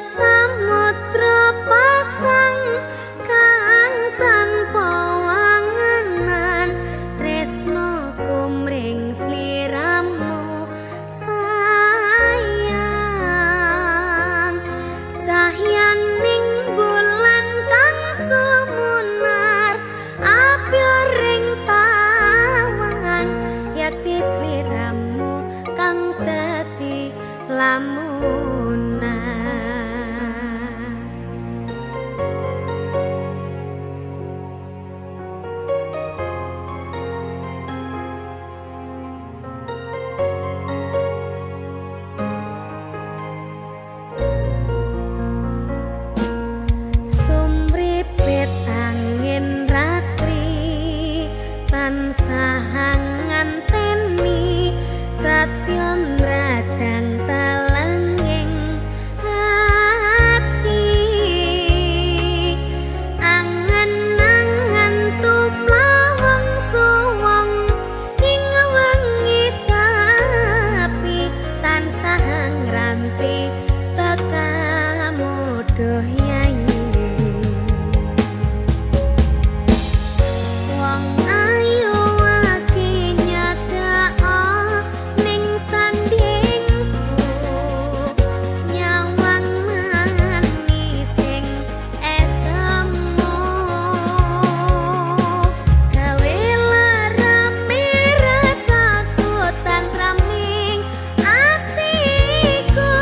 samudra pasang kang tanpa wangenan tresno kumring sliramu sayang cahyaning bulan kang sumunar api ring tawang yakti sliramu kang dadi lamunan. Sumripet angin ratri tansah nganteni satyon rajang talenging hati angen-angen tumlawang suwung ing wengi sapi tansah ngranti tekamu doh yayi wong ayu aki nyadao ning sandingku nyawang manising esemu gawe larame rasaku tantraming atiku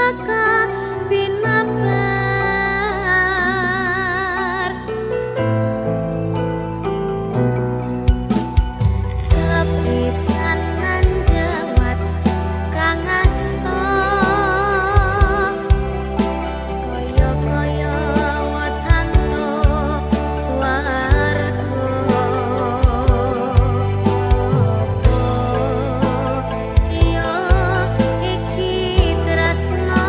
pusaka binabar sepisanan jawat kang asta kaya-kaya wasanto swarga apa ya iki tresno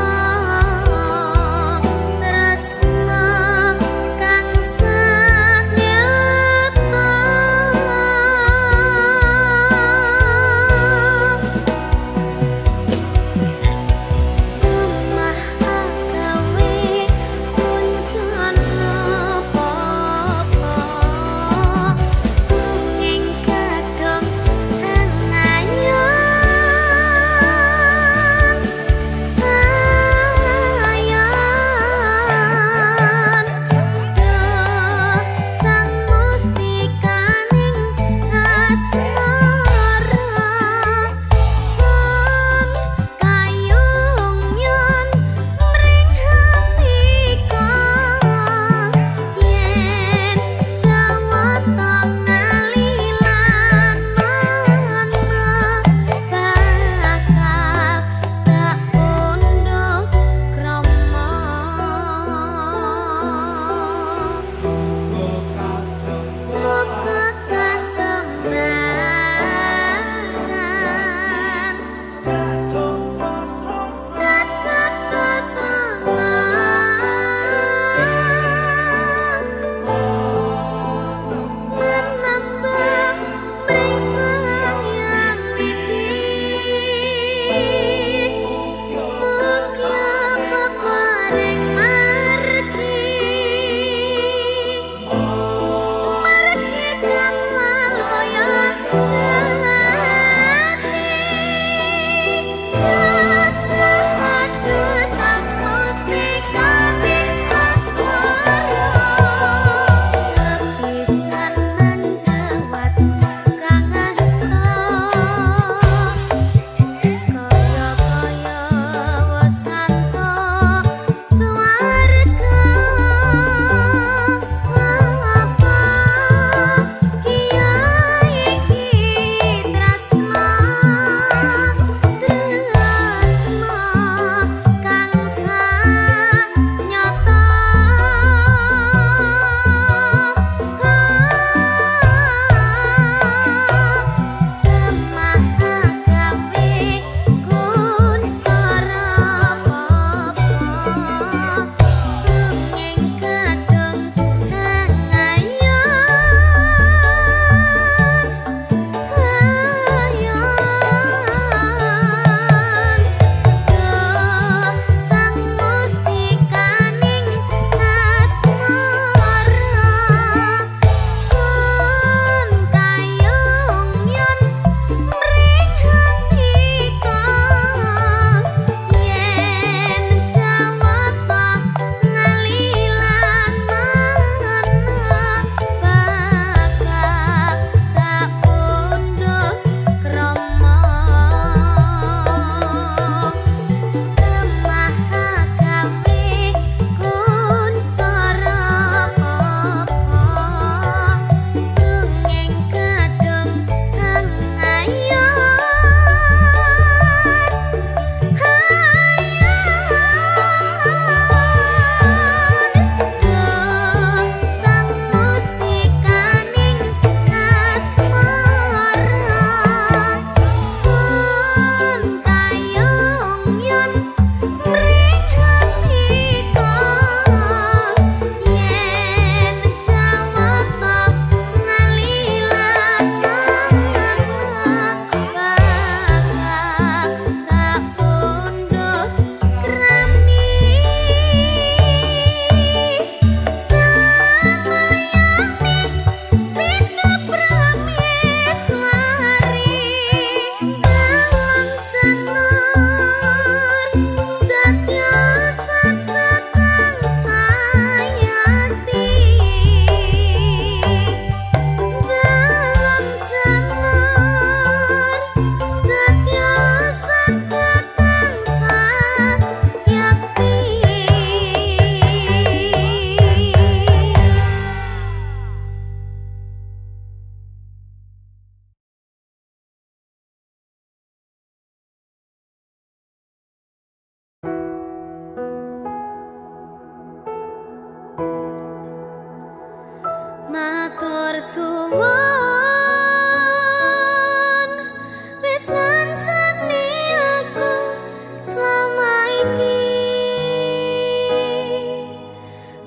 suwon wis ngancani aku selama iki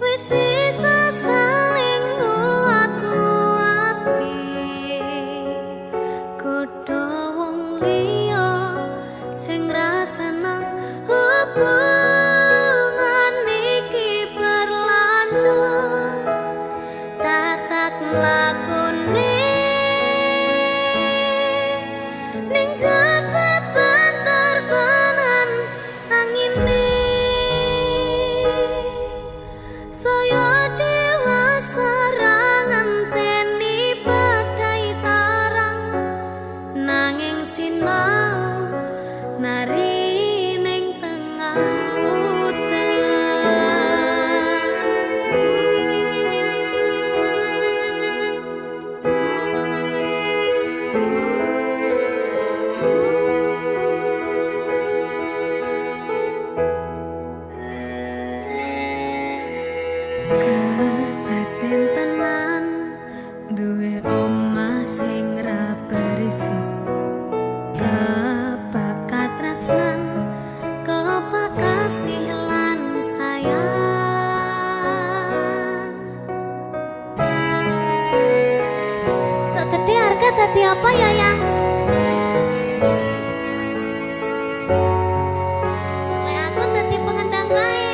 wis isa saling nguat-nguati kudu wong liya sing rasana hubungan iki berlanjut tatak lakune ning jabe banter tenan angine saya dewasa ra ngenteni badai tarang nanging sinau nari ning tengah kadaden tenan duwe omah sing ra berisi kebakat tresnan kebakat kasih lan sayang sok gede harga dadi apa ya yang lek aku dadi pengendang wae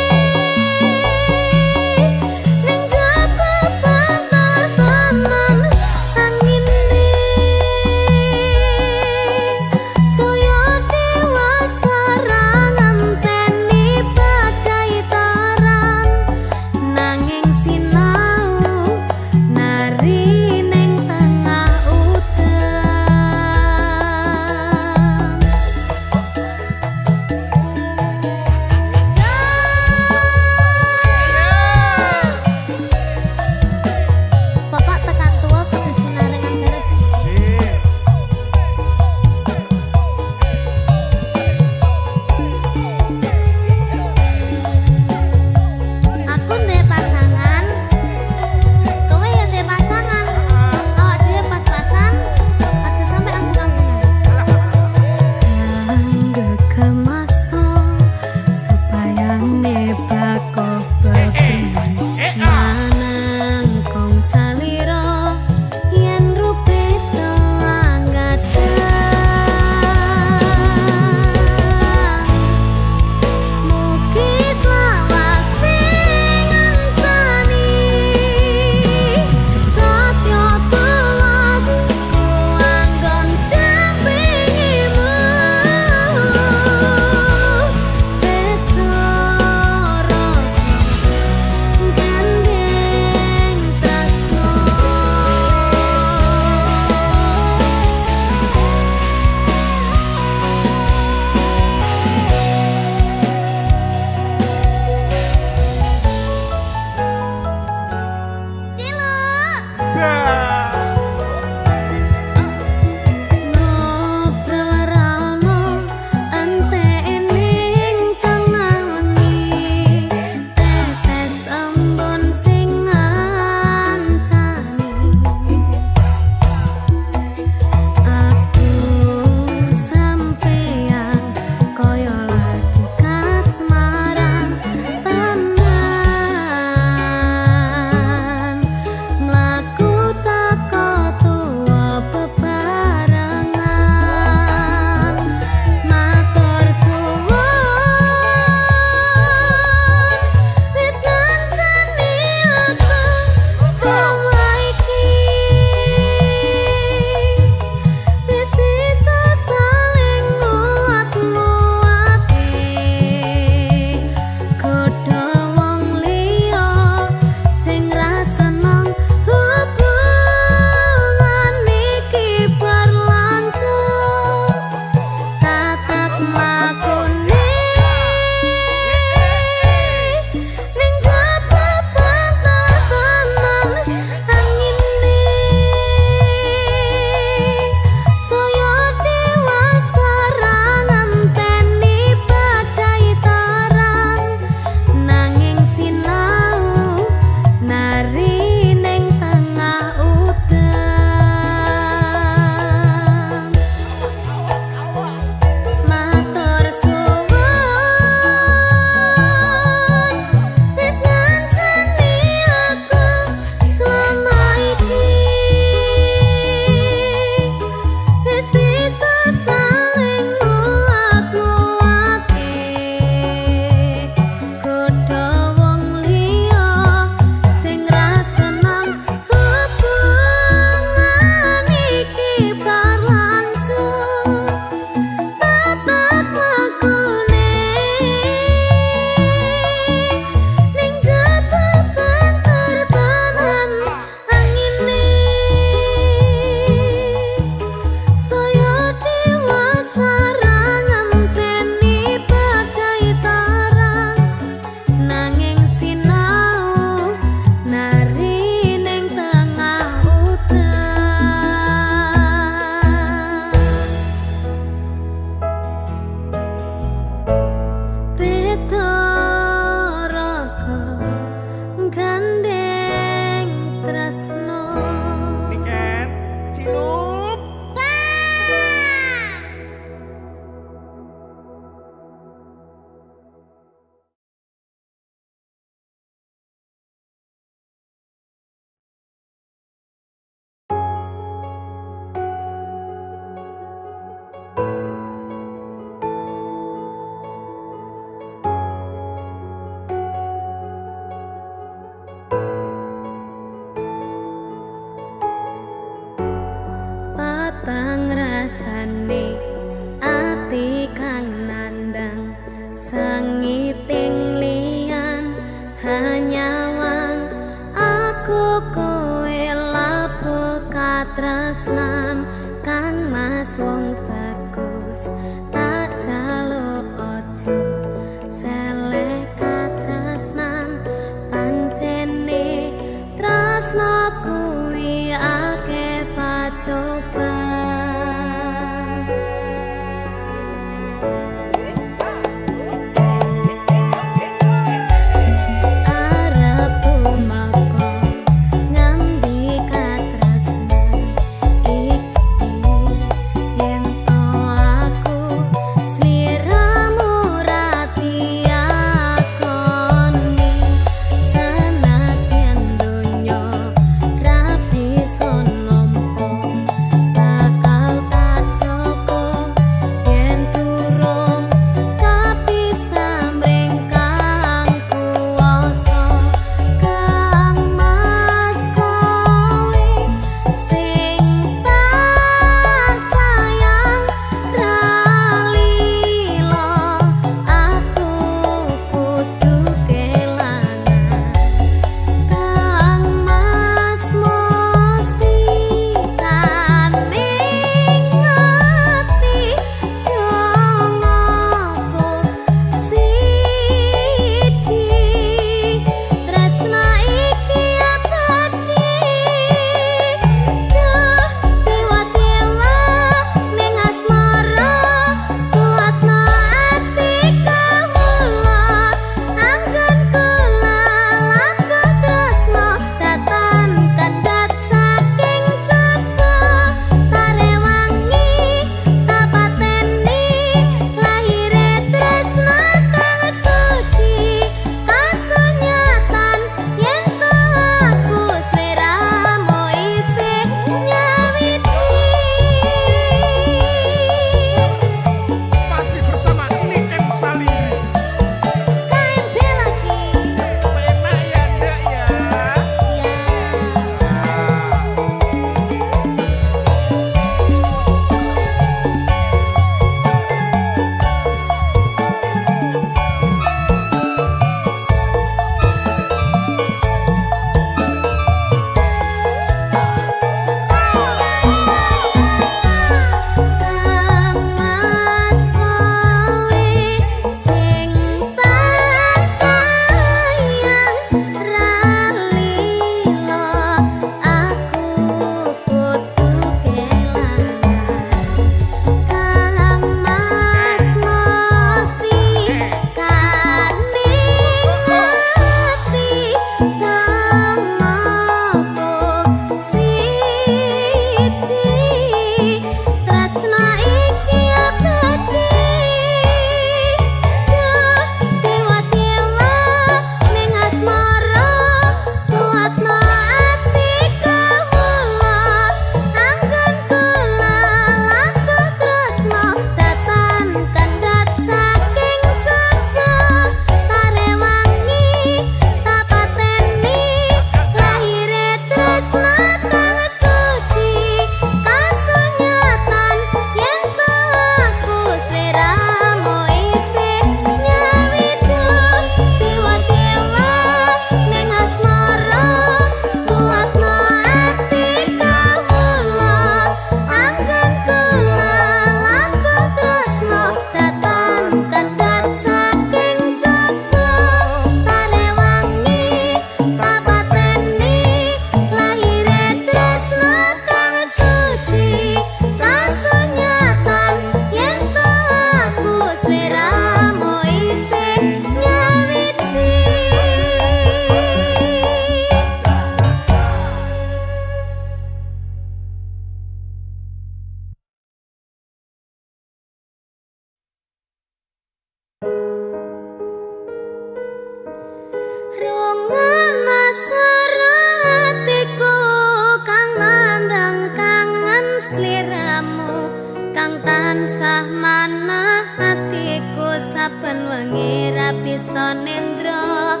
tansah manah atiku saben wengi ra bisa nendra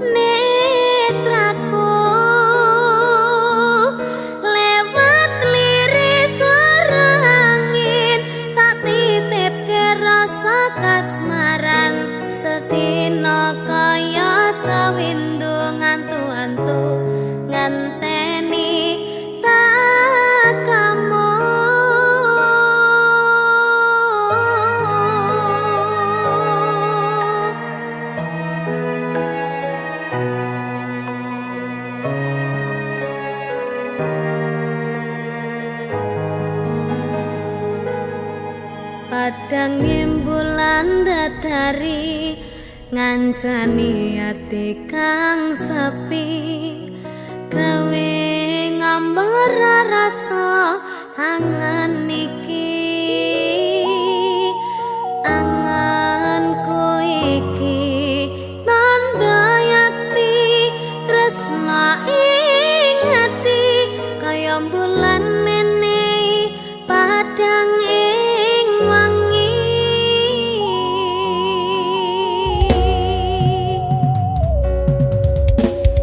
netraku lewat liris swara angin tak titipke rasa kasmaran sedina kaya sawindu ngantu-antu nganteni takamu. Padang bulan datari ngancani ati kang sepi gawe ngambar rasa angan iki anganku iki tanda yakti tresna ing ati kaya bulan menehi padang ing wangi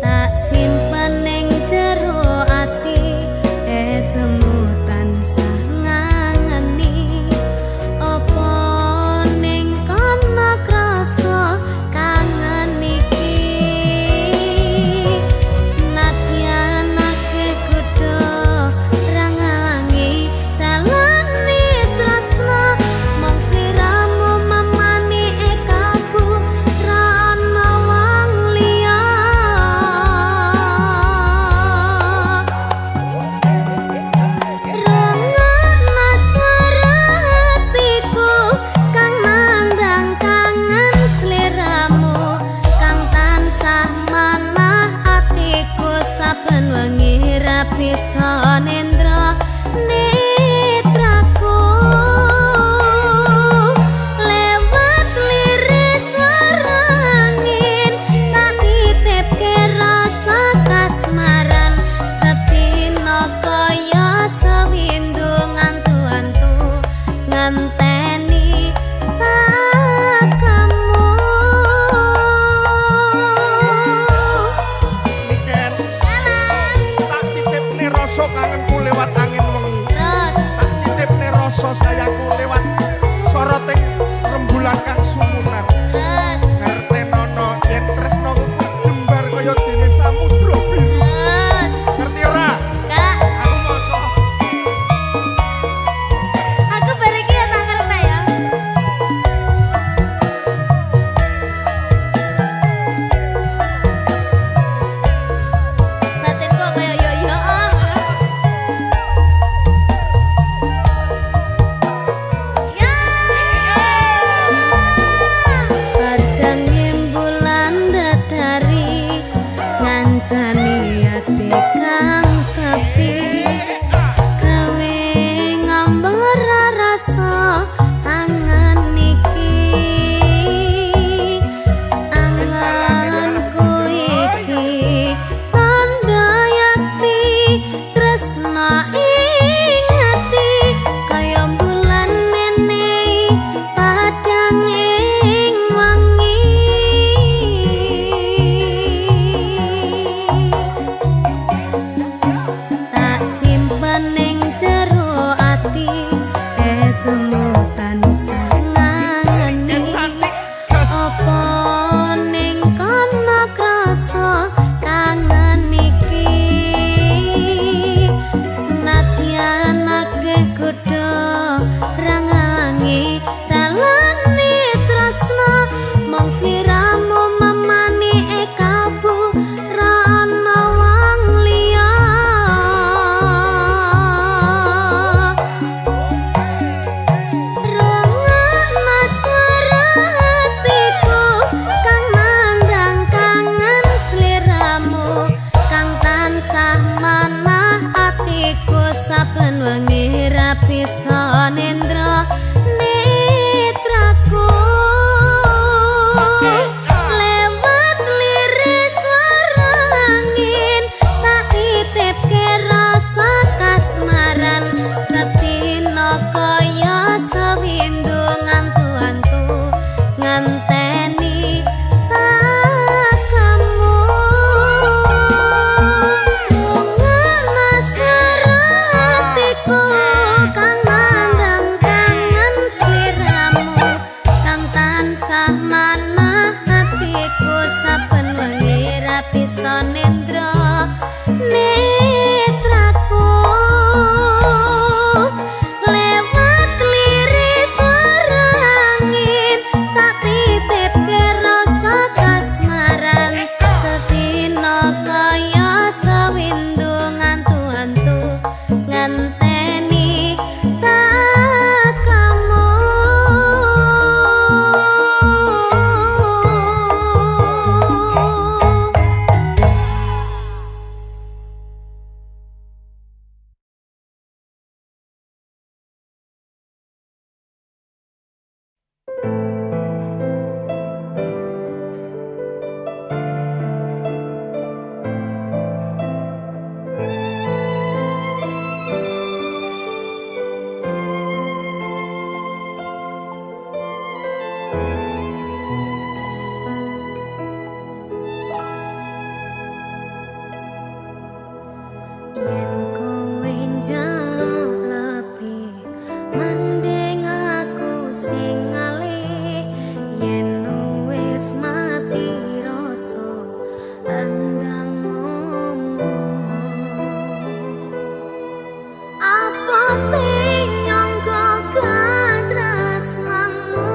tak simpen ning jero ati semu tansah ngangeni apa ning kono krasa kangen iki nadyan akeh kudu rangangi dalane tresna mong sliramu mamani ekaku ra ana wong liya rungokna swara hatiku kang nandang kangen sliramu kang tansah manah atiku saben wengi ra bisa nendra netraku lewat liris swara angin tak titipke rasa kasmaran sedina kaya sawindu ngantu-antu nganteni takamu. Niken tak titipne rasa kangenku lewat angin wengi Terus tak titipne rasa sayangku lewat soroting rembulan kang sumunan terus ngertenono yen tresnaku jembar kaya dene samudra biru terus ngerti ora Kak, aku maca aku beriki ya tak ngerti ya. Batinku kayak yo-yo. Yen kowe njaluk lebih mending aku sing ngalih. Yen wis mati rasa andang ngomong apa nyangka katresnanmu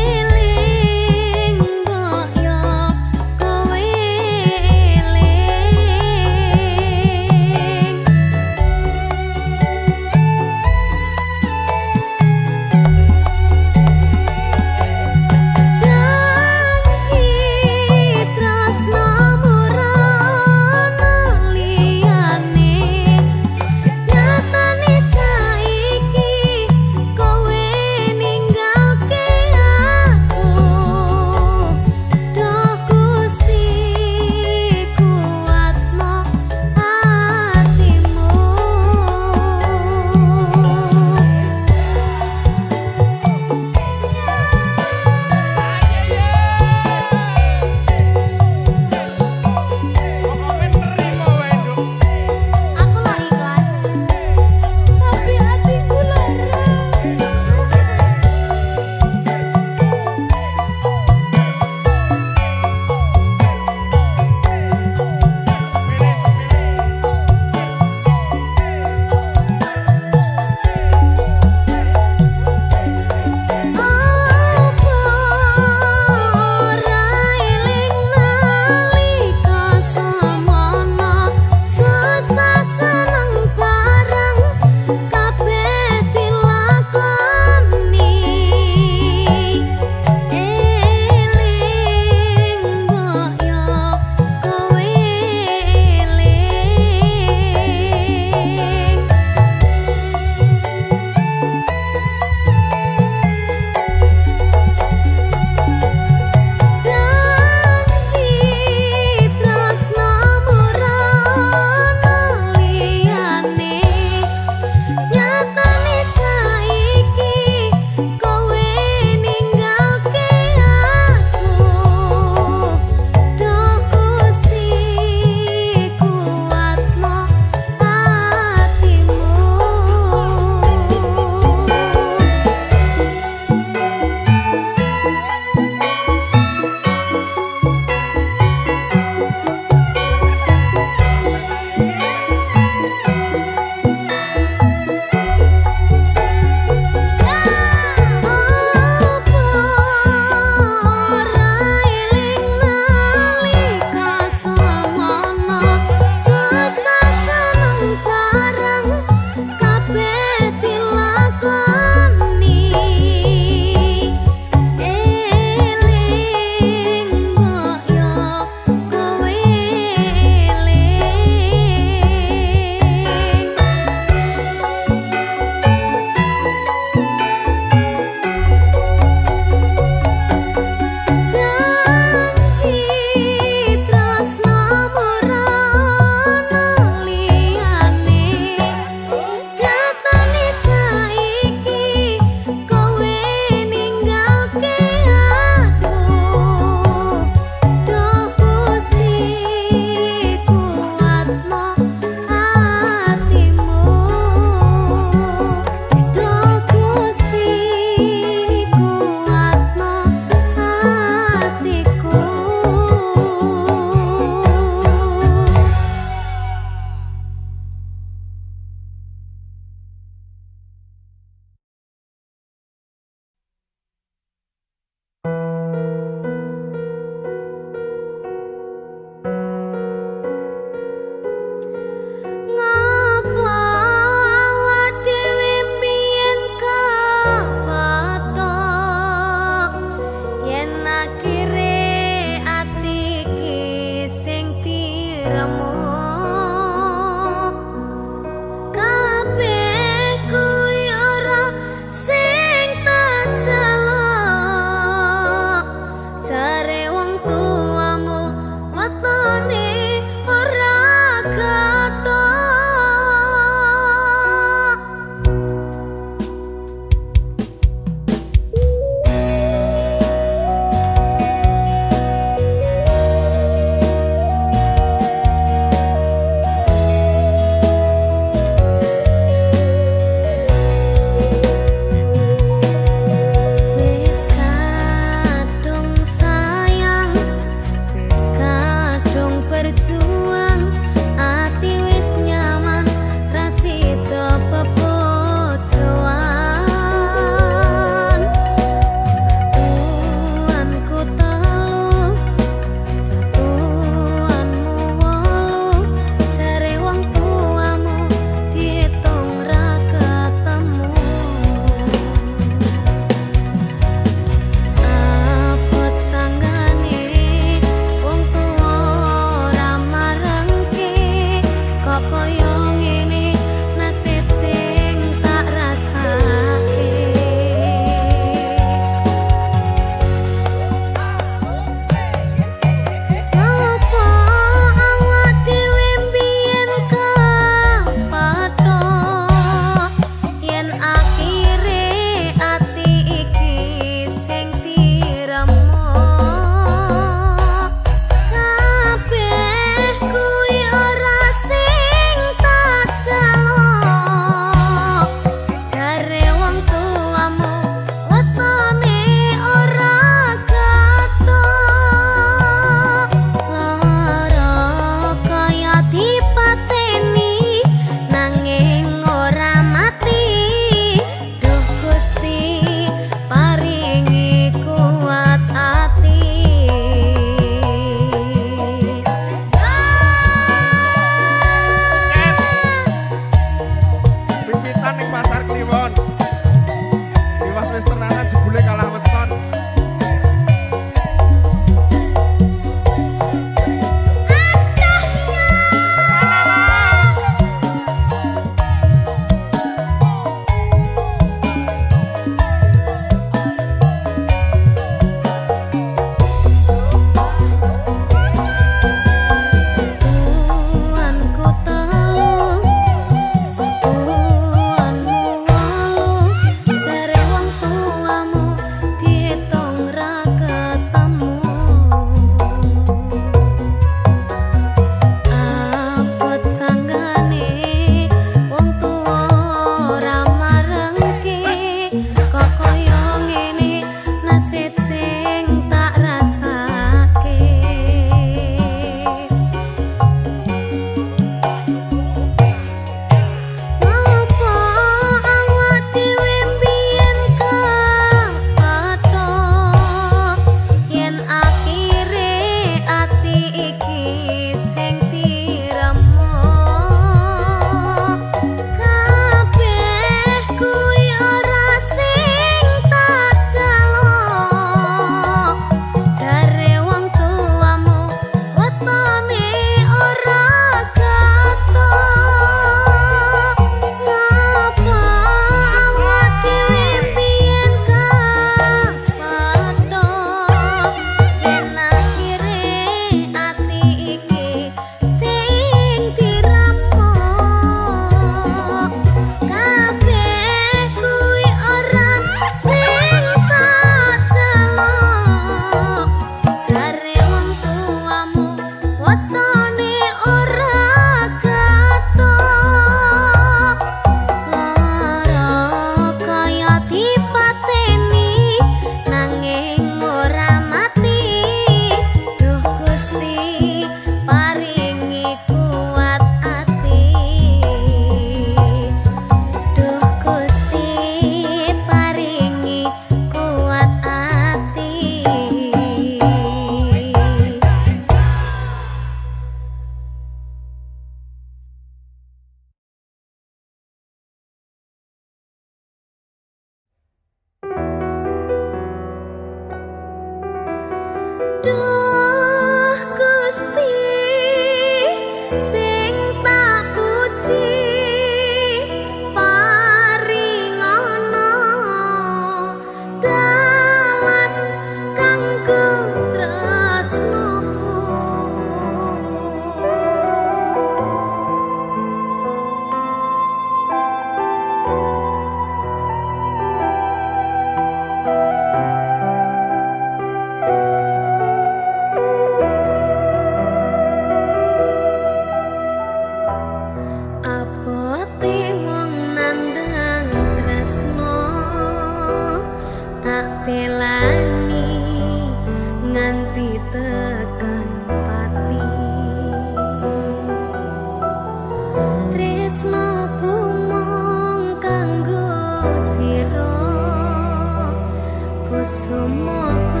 Sumobaku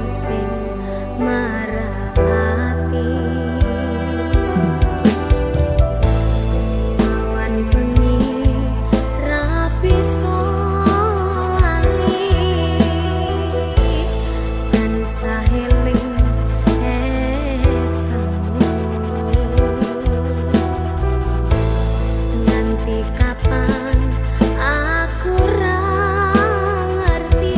sing marahati awan bengi rapi solani dan saheling esemu nganti kapan aku ra ngerti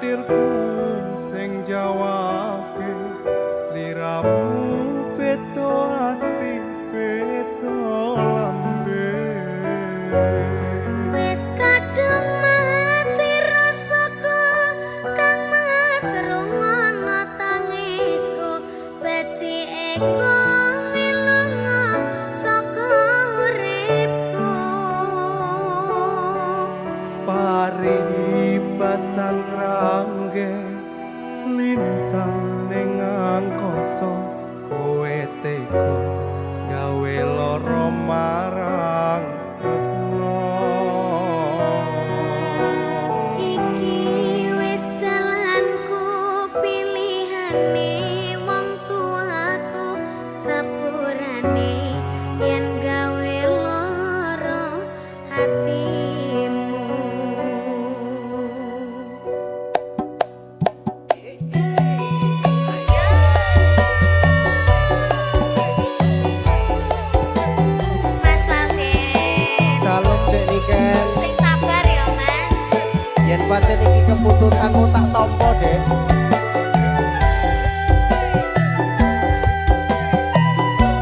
takdirku sing jawabke sliramu beda ati beda lambe Wis kadung mati rasaku kang mas rungono tangisku beci eko milunga saka uripku pari basan rangge lintang ning angkasa kowe tega gawe lara marang tresno iki wis dalanku pilihane wong tuaku sepurane yen gawe lara hatimu Mas Walden Dalem dek niken sing sabar ya Mas yen pancen iki keputusanmu tak tampa dek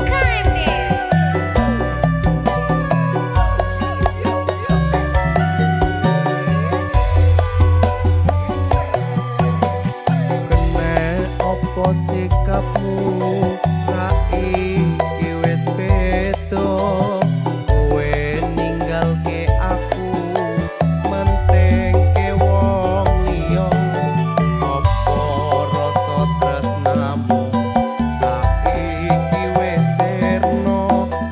KMD kene opo sikapmu saiki wis beda kowe ninggalke aku mentengke wong liya opo rasa tresnamu saiki wis sirna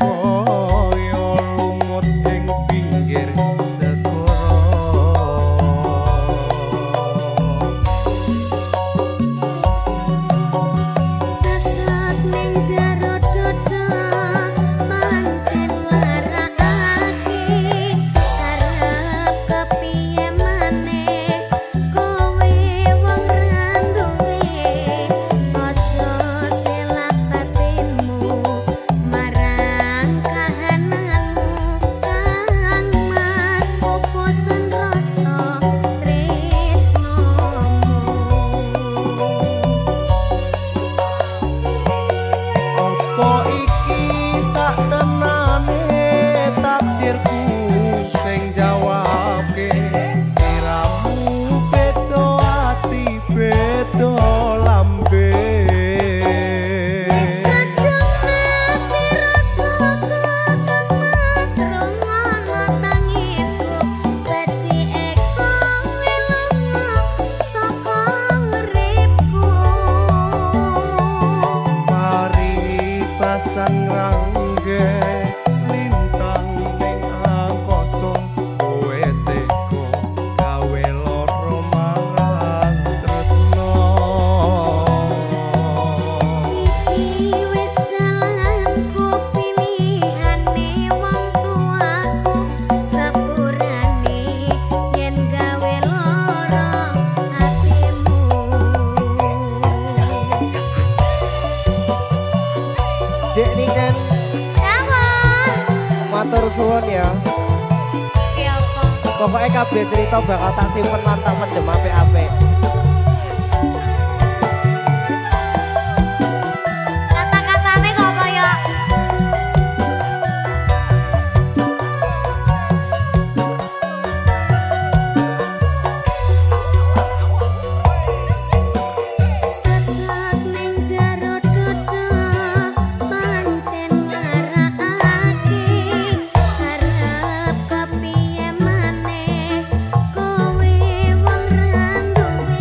kaya lumut ing pinggir segara Sesat ning jero dodo pancen marakake arep kepiye maneh kowe wong randuwe aja selak batinmu marang kahananmu kang mas pupusen rasa tresnomu Apa iki sak tenane takdirku sing jawabke sliramu beda ati beda lambe Kadung mati rasaku kang mas rungono tangisku beci eko wilunga saka uripku mari pasan rangge lintang ning angkasa kowe tega gawe lara marang tresno Iki wis dalanku pilihane wong tuaku sepurane yen gawe lara hatimu dek niken Halo matur suwun ya ki apa pokoknya kabeh cerita bakal tak simpen lan tak pendem apik-apik kata-katane kok kaya Sesat ning jero dodo pancen marakake arep kepiye maneh kowe wong randuwe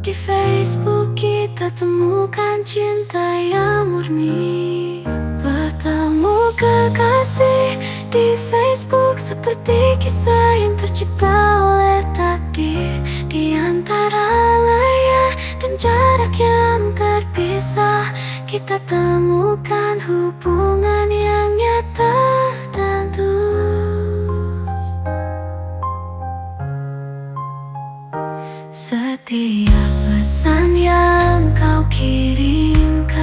Di Facebook kita temukan cinta yang murni. Bertemu kekasih di Facebook seperti kisah yang tercipta oleh takdir. Di antara layar dan jarak yang terpisah, kita temukan hubungan yang nyata dan tulus. Setiap pesan yang kau kirimkan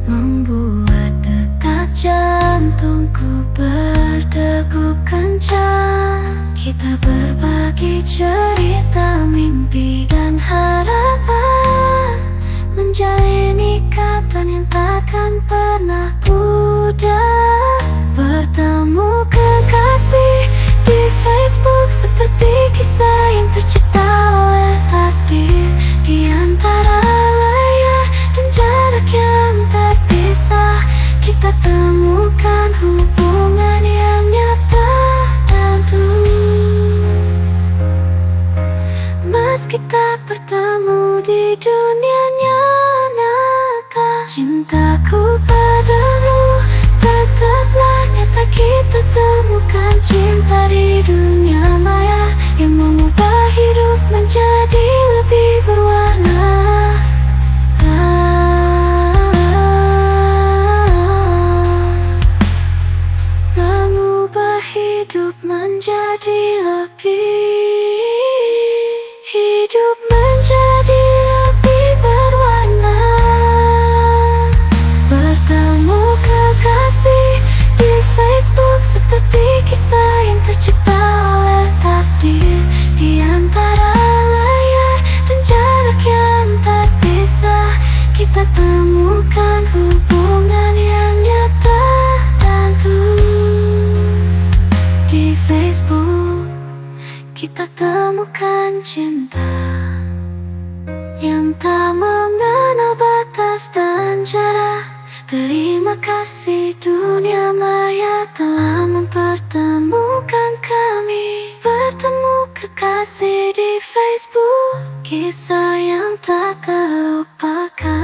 membuat detak jantungku berdegup kencang. Kita berbagi cerita, mimpi dan harapan, menjalin ikatan yang takkan pernah pudar. Bertemu kekasih di Facebook seperti kisah yang tercipta oleh takdir. Di antara layar dan jarak yang terpisah, kita temukan hubungan yang nyata dan tulus. Meski tak bertemu di dunia nyata, cintaku padamu tetaplah nyata. Kita temukan cinta di dunia maya yang mengubah hidup menjadi lebih berwarna. Mengubah hidup menjadi lebih berwarna. Bertemu kekasih di Facebook seperti kisah yang tercipta oleh takdir. Di antara layar dan jarak yang terpisah, kita temukan hubungan yang nyata dan tulus. Di Facebook kita temukan cinta yang tak mengenal batas dan jarak. Terima kasih dunia maya telah mempertemukan kami. Bertemu kekasih di Facebook, kisah yang tak terlupakan.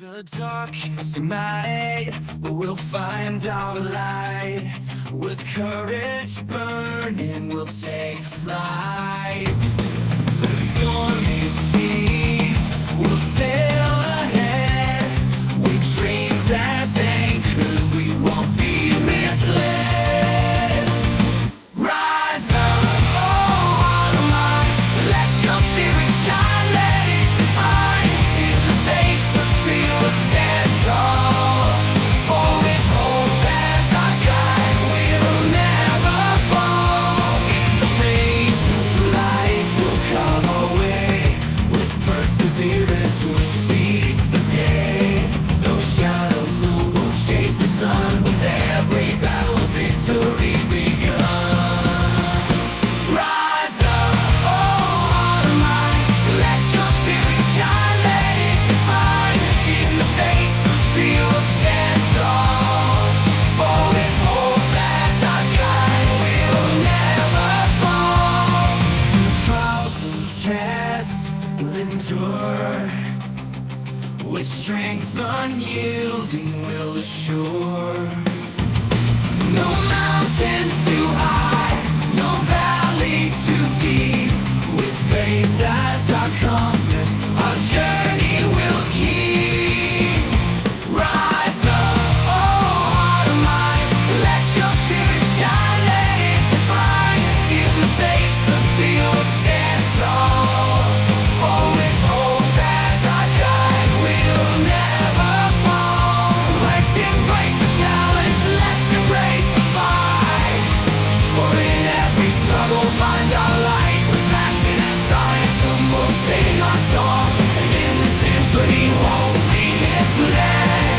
The darkest night, we'll find our light. With courage burning, we'll take flight. Through stormy seas, we'll sail ahead. With dreams as anchors, we won't be misled. Rise up, oh heart of mine, let your spirit shine, let it define. In the face of fear, we'll stand tall. For with hope as our guide, we'll never fall. In the maze of life, we'll come away. With perseverance, we'll seize the day. Those shadows loom, we'll chase the sun. With every battle, victory begun. Rise up, oh heart of mine, let your spirit shine, let it define. In the face of fear, we'll stand tall. For with hope as our guide, we'll never fall. Through trials and tests, we'll endure. With strength unyielding, we'll assure. No mountain too high, no valley too deep. With faith as our compass, our journey will keep. Rise up, oh heart of mine, let your spirit shine, let it define. In the face of fear, we'll stand tall. For with hope as our guide, we'll never fall. So let's embrace the challenge, let's embrace the fight. For in every struggle, find our light. With passion and song, we'll sing our song. And in the symphony, won't be misled.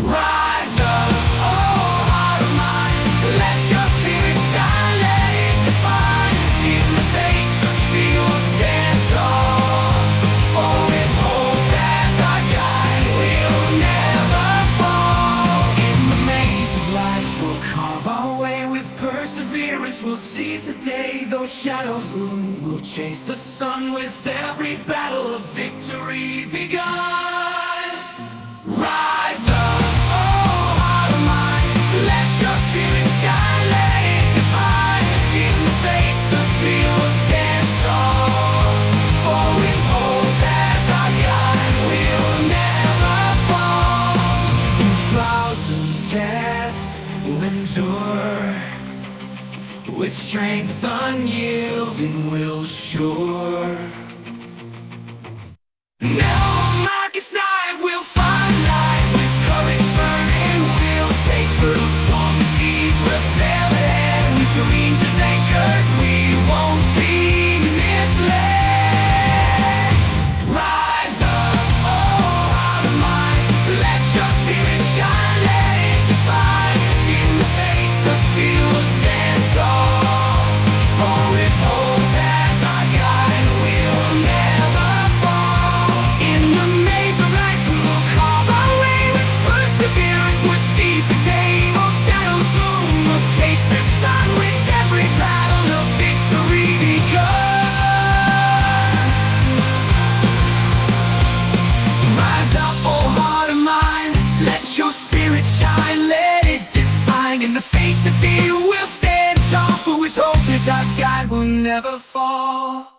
Rise up, oh heart of mine, let your spirit shine, let it define. In the face of fear, we'll stand tall. For with hope as our guide, we'll never fall. In the maze of life, we'll carve our way with perseverance. perseverance will seize the day. Those shadows loom, we'll chase the sun with every battle of victory begun. Rise up, oh heart of mine, let your spirit shine, let it define. In the face of fear we'll stand tall, for with hope as our guide we'll never fall. Through trials and tests we'll endure, with strength unyielding we'll assure. Now Marcus night we'll find light, with courage burning we'll take through stormy seas. We'll sail ahead with dreams as anchors, we won't be misled. Rise up, oh heart of mine, let your spirit shine, let it define. In the face of fear we'll stand tall, for with hope as our guide we'll never fall. In the maze of life we'll carve our way, with perseverance we'll seize the day. Those shadows loom, we'll chase the sun, with every battle of victory begun. Rise up, oh heart of mine, let your spirit shine, let it define. In the face of fear we'll stand tall, for with hope as our guide we'll never fall.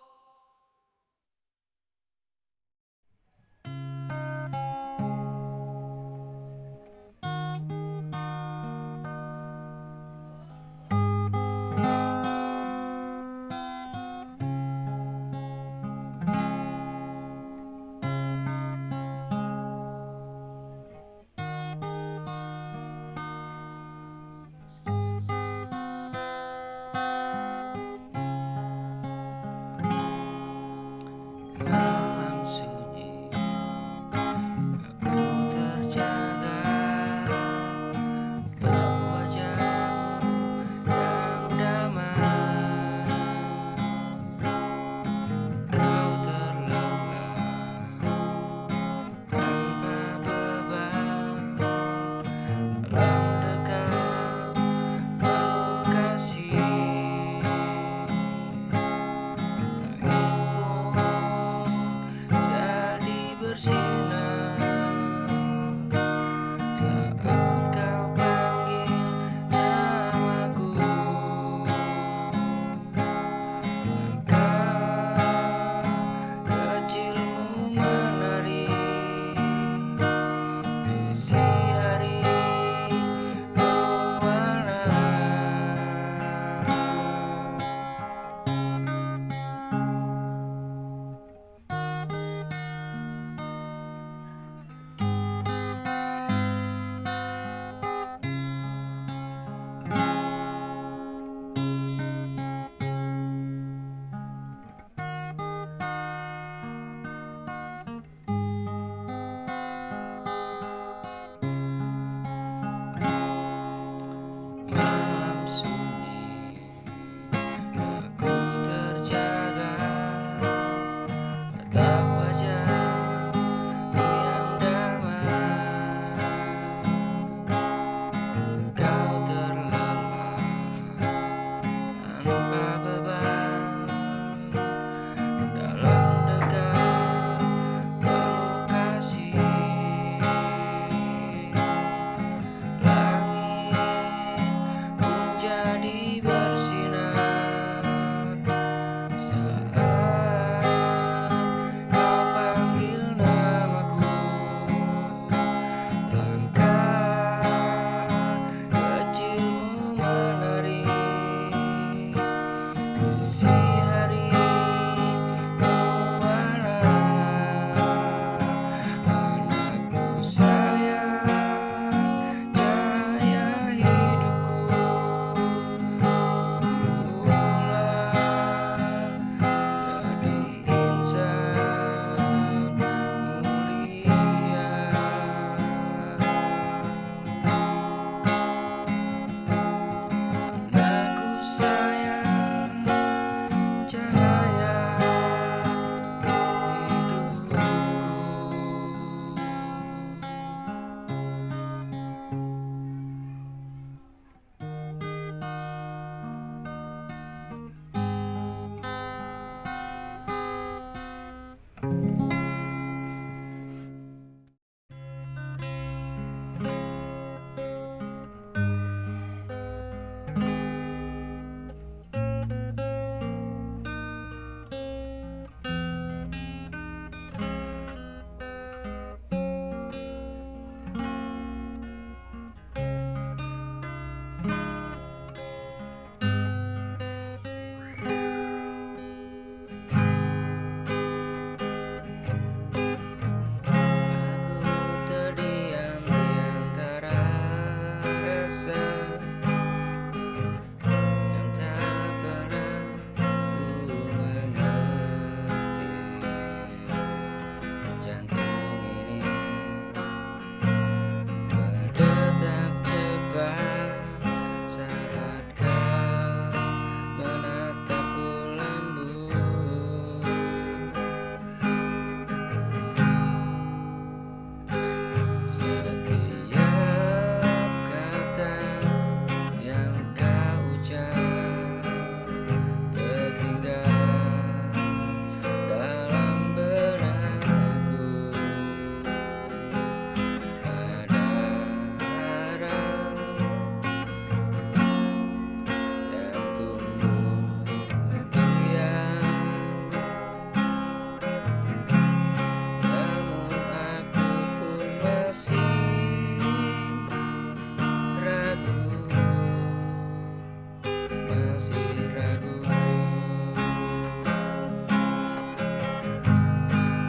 masih ragu.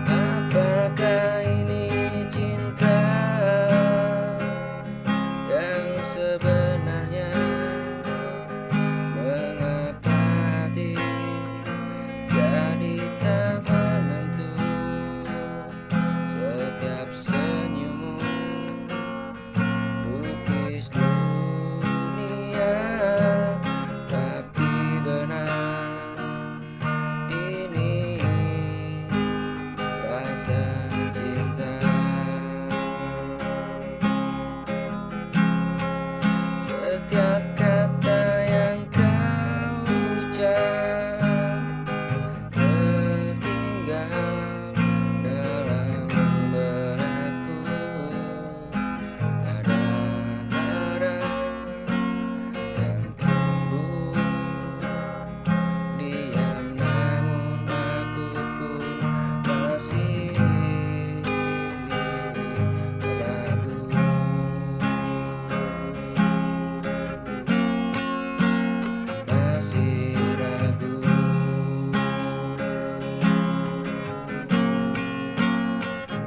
Apakah ini cinta yang sebenarnya? Mengapa hati jadi tak menentu? Setiap senyummu lukis dunia, tapi benar ini rasa cinta. Setiap kata yang kau ucap tertinggal dalam benakku. Ada harap yang tumbuh diam, namun aku pun masih ragu. Masih ragu.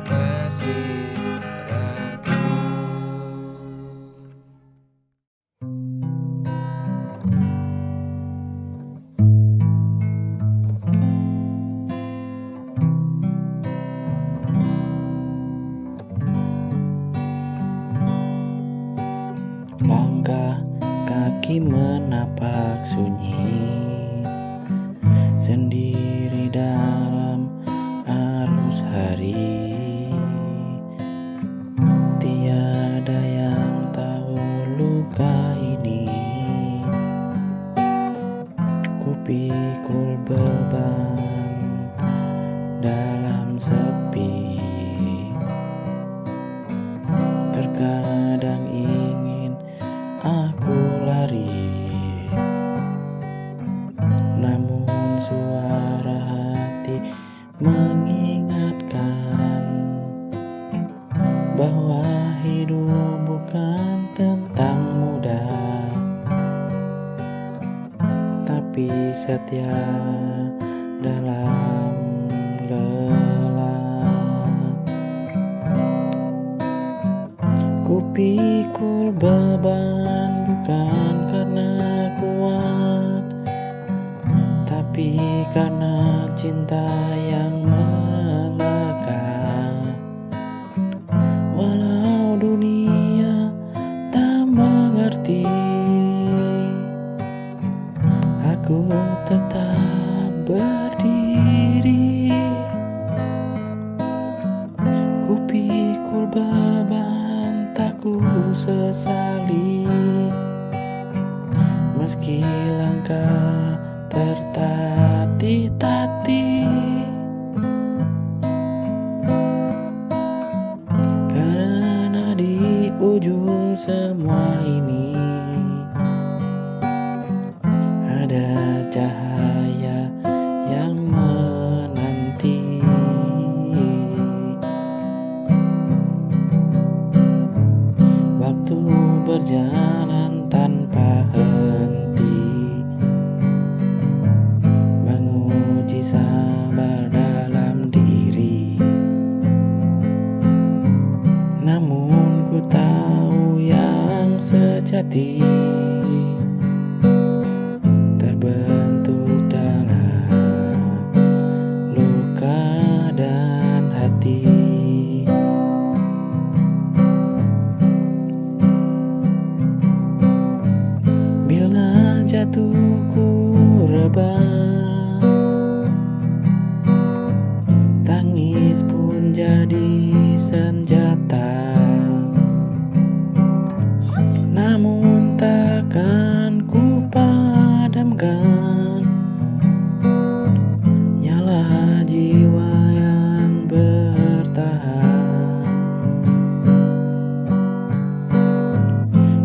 Masih ragu. Langkah kaki menapak sunyi sendiri dalam arus hari. Tiada yang tahu luka ini. Kupikul beban dalam sepi. Terkadang ingin aku lari, namun suara hati mengingatkan bahwa hidup bukan tentang mudah, tapi setia dalam lelah. Kupikul beban bukan karena kuat, tapi karena cinta yang melekat. Walau dunia tak mengerti, aku tetap berdiri. Kupikul beban tak ku sesali, meski langkah tertatih-tatih. Karena di ujung semua ini ada cahaya yang menanti. Waktu berjalan tanpa henti, menguji sabar dalam diri. Namun ku tahu yang sejati terbentuk dalam luka dan hati. Bila jatuh ku rebah, tangis pun jadi senjata. Namun takkan ku padamkan nyala jiwa yang bertahan.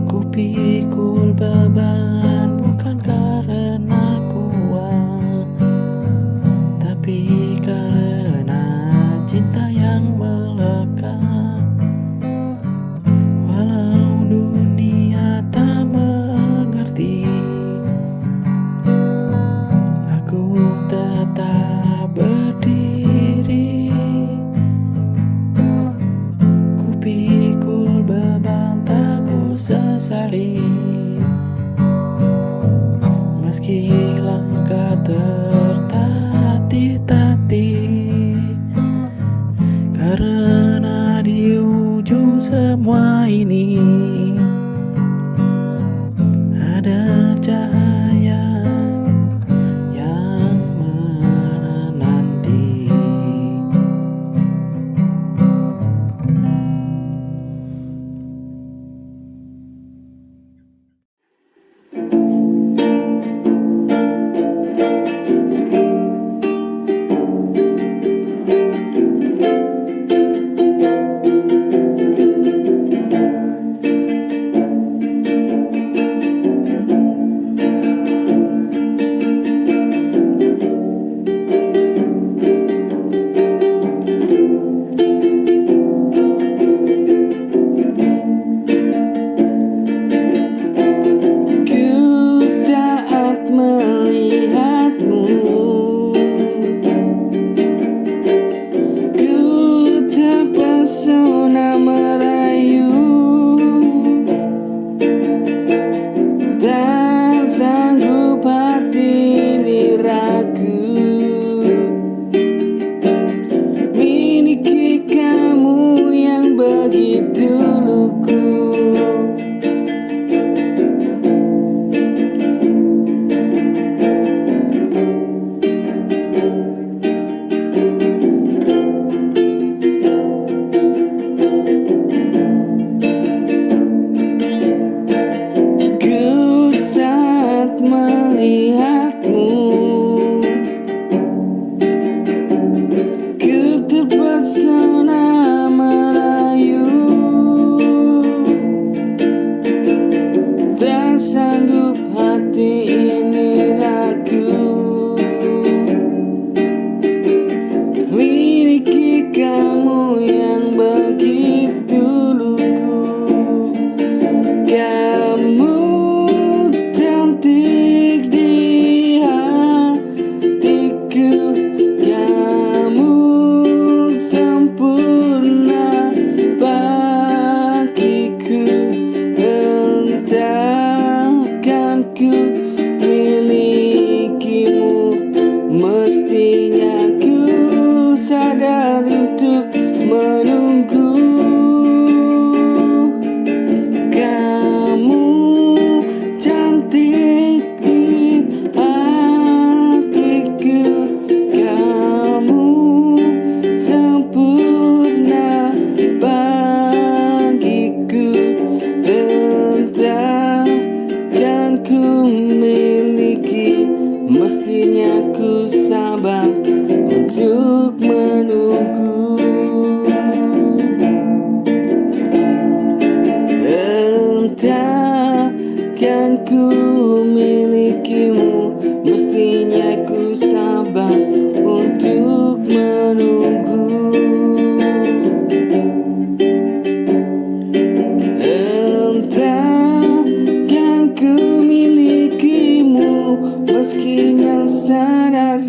Kupikul beban bukan karena kuat, Meski langkah tertatih-tatih, karena di ujung semua ini ada cahaya yang menanti. Meskinya sadar